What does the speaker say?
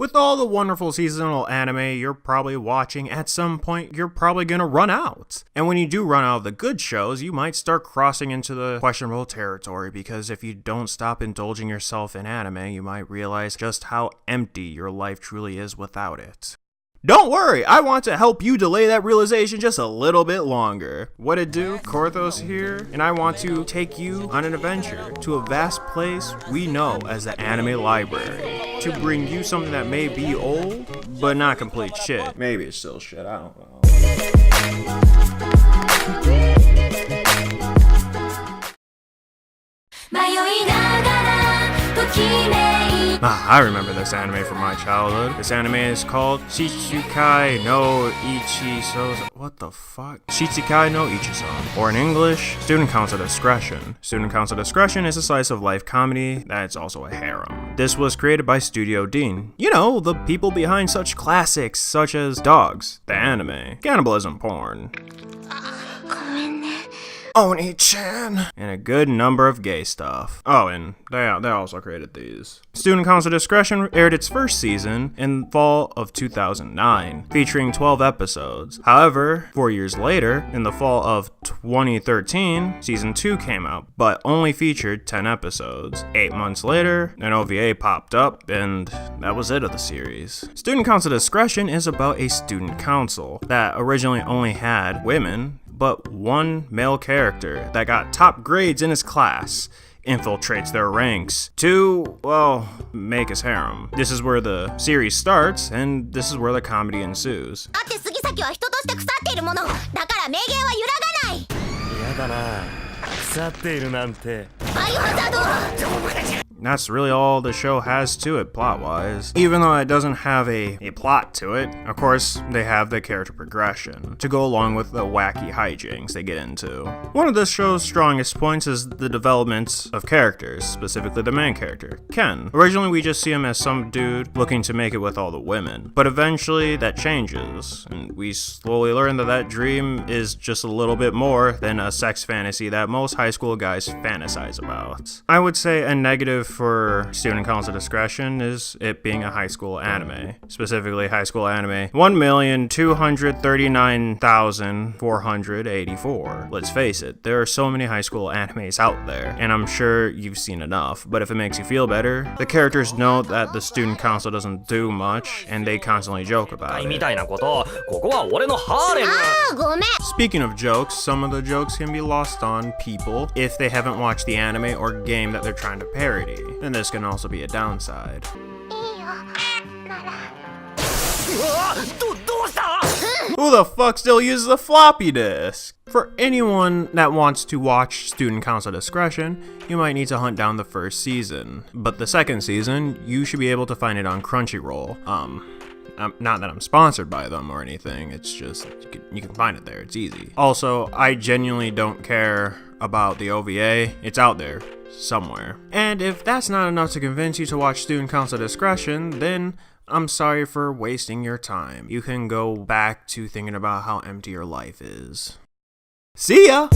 With all the wonderful seasonal anime you're probably watching, at some point you're probably gonna run out. And when you do run out of the good shows, you might start crossing into the questionable territory, because if you don't stop indulging yourself in anime, you might realize just how empty your life truly is without it. Don't worry, I want to help you delay that realization just a little bit longer. What it do? Korthos here, and I want to take you on an adventure to a vast place we know as the anime library, to bring you something that may be old, but not complete shit. Maybe it's still shit, I don't know. I remember this anime from my childhood. This anime is called Shichikai no Ichiso. What the fuck? Shichikai no Ichiso. Or in English, Student Council Discretion. Student Council Discretion is a slice of life comedy that's also a harem. This was created by Studio Dean. You know, the people behind such classics such as Dogs, the anime, cannibalism porn, Oni-chan, and a good number of gay stuff. Oh, and they also created these. Student Council Discretion aired its first season in fall of 2009, featuring 12 episodes. However, 4 years later, in the fall of 2013, season 2 came out, but only featured 10 episodes. 8 months later, an OVA popped up, and that was it of the series. Student Council Discretion is about a student council that originally only had women, but one male character that got top grades in his class infiltrates their ranks to, well, make his harem. This is where the series starts, and this is where the comedy ensues. That's really all the show has to it plot-wise. Even though it doesn't have a plot to it, of course, they have the character progression to go along with the wacky hijinks they get into. One of the show's strongest points is the development of characters, specifically the main character, Ken. Originally, we just see him as some dude looking to make it with all the women, but eventually that changes, and we slowly learn that that dream is just a little bit more than a sex fantasy that most high school guys fantasize about. I would say a negative for Student Council Discretion is it being a high school anime. Specifically, high school anime 1,239,484. Let's face it, there are so many high school animes out there, and I'm sure you've seen enough, but if it makes you feel better, the characters know that the Student Council doesn't do much, and they constantly joke about it. Speaking of jokes, some of the jokes can be lost on people if they haven't watched the anime or game that they're trying to parody. And this can also be a downside. Who the fuck still uses a floppy disk? For anyone that wants to watch Student Council Discretion, you might need to hunt down the first season. But the second season, you should be able to find it on Crunchyroll. Not that I'm sponsored by them or anything, it's just, you can find it there, it's easy. Also, I genuinely don't care about the OVA, it's out there somewhere. And if that's not enough to convince you to watch Student Council Discretion, then I'm sorry for wasting your time. You can go back to thinking about how empty your life is. See ya!